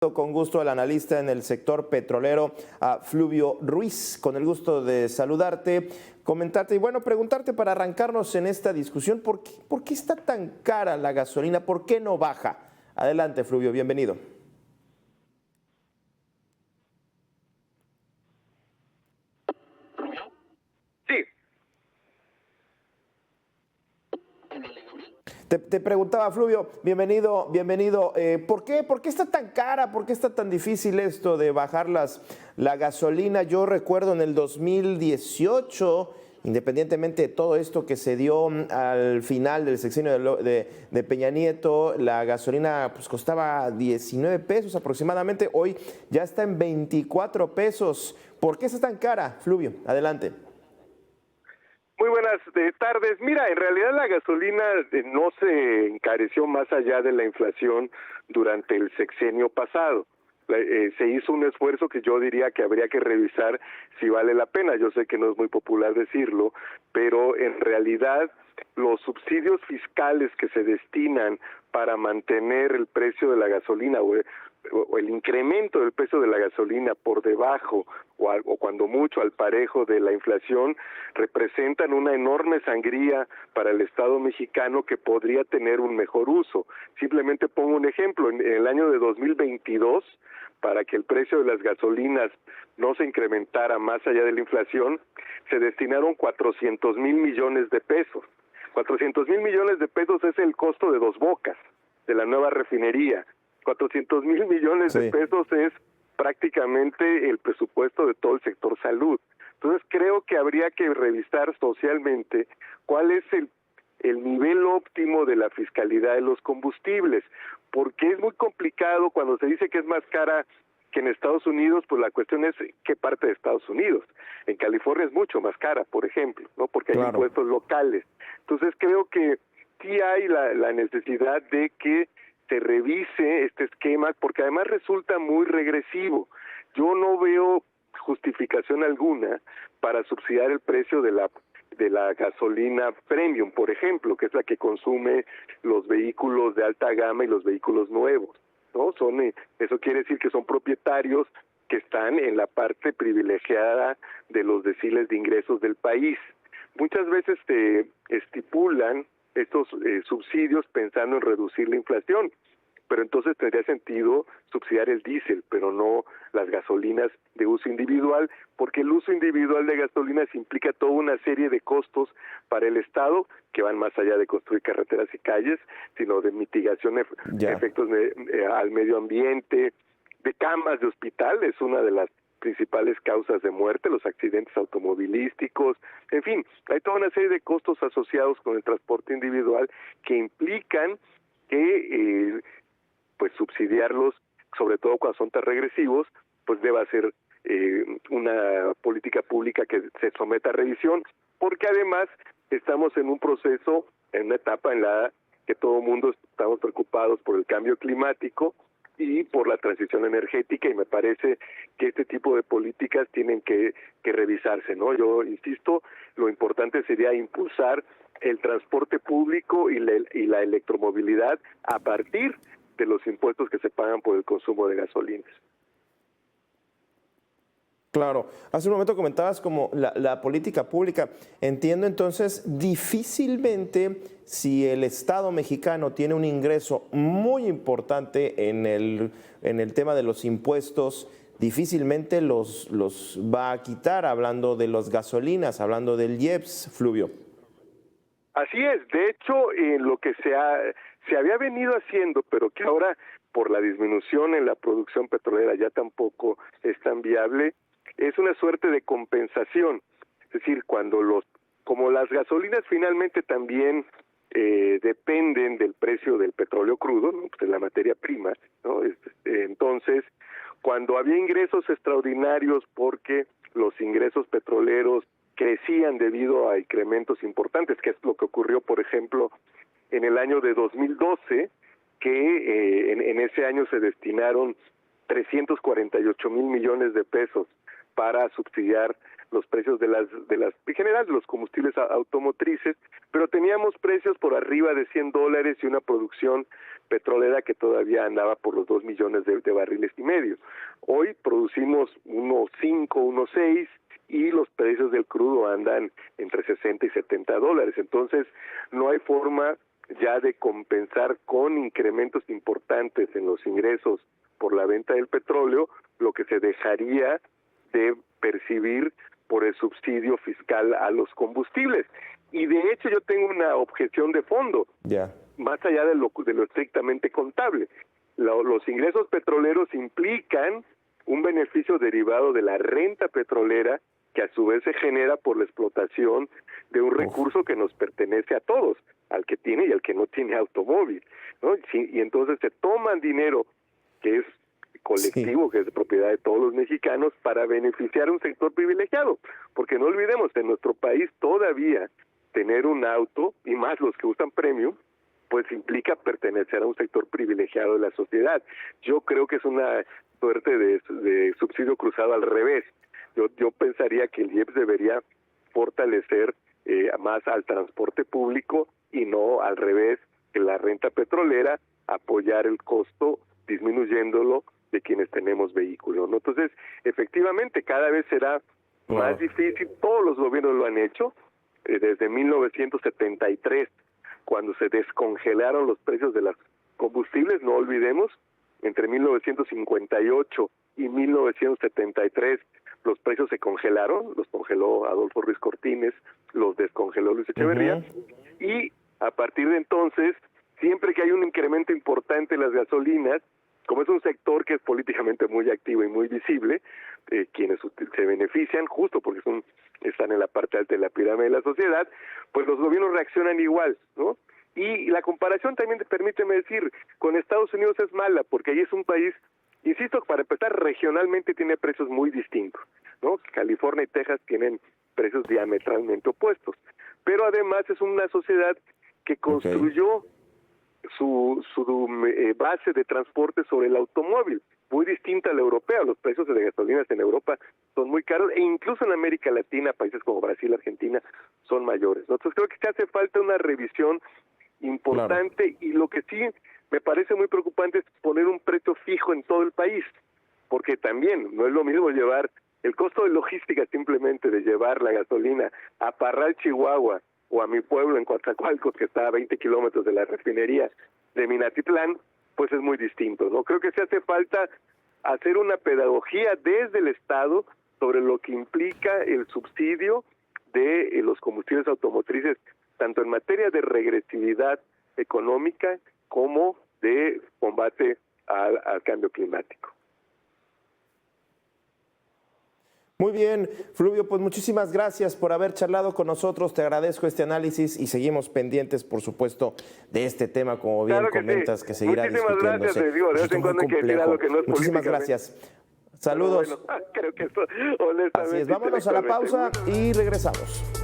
Con gusto al analista en el sector petrolero, a Fluvio Ruiz. Con el gusto de saludarte, comentarte y bueno, preguntarte para arrancarnos en esta discusión, ¿por qué está tan cara la gasolina? ¿Por qué no baja? Adelante, Fluvio, bienvenido. Sí. Te preguntaba, Fluvio, bienvenido. ¿Por qué está tan cara? ¿Por qué está tan difícil esto de bajar la gasolina? Yo recuerdo en el 2018, independientemente de todo esto que se dio al final del sexenio de Peña Nieto, la gasolina pues, costaba 19 pesos aproximadamente. Hoy ya está en 24 pesos. ¿Por qué está tan cara, Fluvio? Adelante. Muy buenas tardes. Mira, en realidad la gasolina no se encareció más allá de la inflación durante el sexenio pasado. Se hizo un esfuerzo que yo diría que habría que revisar si vale la pena. Yo sé que no es muy popular decirlo, pero en realidad los subsidios fiscales que se destinan para mantener el precio de la gasolina o el incremento del precio de la gasolina por debajo o cuando mucho al parejo de la inflación representan una enorme sangría para el Estado mexicano que podría tener un mejor uso. Simplemente pongo un ejemplo, en el año de 2022, para que el precio de las gasolinas no se incrementara más allá de la inflación, se destinaron 400,000 millones de pesos. 400,000 millones de pesos es el costo de Dos Bocas, de la nueva refinería. 400,000 millones de pesos es prácticamente el presupuesto de todo el sector salud. Entonces creo que habría que revisar socialmente cuál es el nivel óptimo de la fiscalidad de los combustibles, porque es muy complicado cuando se dice que es más cara que en Estados Unidos, pues la cuestión es qué parte de Estados Unidos. En California es mucho más cara, por ejemplo, ¿no? Porque hay impuestos locales. Entonces creo que sí hay la necesidad de que se revise este esquema, porque además resulta muy regresivo. Yo no veo justificación alguna para subsidiar el precio de la gasolina premium, por ejemplo, que es la que consume los vehículos de alta gama y los vehículos nuevos, ¿no? Eso quiere decir que son propietarios que están en la parte privilegiada de los deciles de ingresos del país. Muchas veces te estipulan estos subsidios pensando en reducir la inflación, pero entonces tendría sentido subsidiar el diésel, pero no las gasolinas de uso individual, porque el uso individual de gasolinas implica toda una serie de costos para el Estado que van más allá de construir carreteras y calles, sino de mitigación de efectos al medio ambiente, de camas de hospital, es una de las principales causas de muerte, los accidentes automovilísticos, en fin, hay toda una serie de costos asociados con el transporte individual que implican que pues subsidiarlos, sobre todo cuando son tan regresivos, pues deba ser una política pública que se someta a revisión, porque además estamos en un proceso, en una etapa en la que todo el mundo estamos preocupados por el cambio climático y por la transición energética, y me parece que este tipo de políticas tienen que revisarse, ¿no? Yo insisto, lo importante sería impulsar el transporte público y la electromovilidad a partir de los impuestos que se pagan por el consumo de gasolinas. Claro, hace un momento comentabas como la política pública. Entiendo entonces, difícilmente si el Estado mexicano tiene un ingreso muy importante en el tema de los impuestos, difícilmente los va a quitar, hablando de las gasolinas, hablando del IEPS, Fluvio. Así es, de hecho, lo que se había venido haciendo, pero que ahora por la disminución en la producción petrolera ya tampoco es tan viable, es una suerte de compensación. Es decir, como las gasolinas finalmente también dependen del precio del petróleo crudo, ¿no? Pues de la materia prima, ¿no? Entonces, cuando había ingresos extraordinarios porque los ingresos petroleros crecían debido a incrementos importantes, que es lo que ocurrió, por ejemplo, en el año de 2012, que en ese año se destinaron 348,000 millones de pesos para subsidiar los precios en general de los combustibles automotrices, pero teníamos precios por arriba de $100 y una producción petrolera que todavía andaba por los 2 millones de barriles y medio. Hoy producimos 1.5, 1.6 y los precios del crudo andan entre 60 y 70 dólares. Entonces, no hay forma ya de compensar con incrementos importantes en los ingresos por la venta del petróleo lo que se dejaría de percibir por el subsidio fiscal a los combustibles. Y de hecho yo tengo una objeción de fondo, más allá de lo estrictamente contable. Los ingresos petroleros implican un beneficio derivado de la renta petrolera que a su vez se genera por la explotación de un recurso que nos pertenece a todos, al que tiene y al que no tiene automóvil, ¿no? Y entonces se toman dinero que es colectivo, que es de propiedad de todos los mexicanos, para beneficiar a un sector privilegiado, porque no olvidemos, en nuestro país todavía tener un auto, y más los que usan premium, pues implica pertenecer a un sector privilegiado de la sociedad. Yo creo que es una suerte de subsidio cruzado al revés. Yo pensaría que el IEPS debería fortalecer más al transporte público y no al revés, que la renta petrolera apoyar el costo disminuyéndolo de quienes tenemos vehículos, ¿no? Entonces, efectivamente, cada vez será más difícil. Todos los gobiernos lo han hecho, desde 1973, cuando se descongelaron los precios de los combustibles, no olvidemos, entre 1958 y 1973 los precios se congelaron, los congeló Adolfo Ruiz Cortines, los descongeló Luis Echeverría, y a partir de entonces, siempre que hay un incremento importante en las gasolinas, como es un sector que es políticamente muy activo y muy visible, quienes se benefician justo porque están en la parte alta de la pirámide de la sociedad, pues los gobiernos reaccionan igual, ¿no? Y la comparación también, permíteme decir, con Estados Unidos es mala, porque ahí es un país, insisto, para empezar, regionalmente tiene precios muy distintos, ¿no? California y Texas tienen precios diametralmente opuestos, pero además es una sociedad que construyó su base de transporte sobre el automóvil, muy distinta a la europea. Los precios de gasolinas en Europa son muy caros, e incluso en América Latina, países como Brasil, Argentina, son mayores. Entonces creo que te hace falta una revisión importante, y lo que sí me parece muy preocupante es poner un precio fijo en todo el país, porque también no es lo mismo llevar el costo de logística simplemente de llevar la gasolina a Parral, Chihuahua, o a mi pueblo en Coatzacoalcos, que está a 20 kilómetros de la refinería de Minatitlán, pues es muy distinto, ¿no? Creo que se hace falta hacer una pedagogía desde el Estado sobre lo que implica el subsidio de los combustibles automotrices, tanto en materia de regresividad económica como de combate al cambio climático. Muy bien, Fluvio, pues muchísimas gracias por haber charlado con nosotros, te agradezco este análisis y seguimos pendientes, por supuesto, de este tema, como bien comentas, que seguirá discutiéndose. Gracias, digo, de vez en cuando hay que decir algo que no es muchísimas gracias. Saludos. Bueno, creo que esto, honestamente, así es, vámonos a la pausa y regresamos.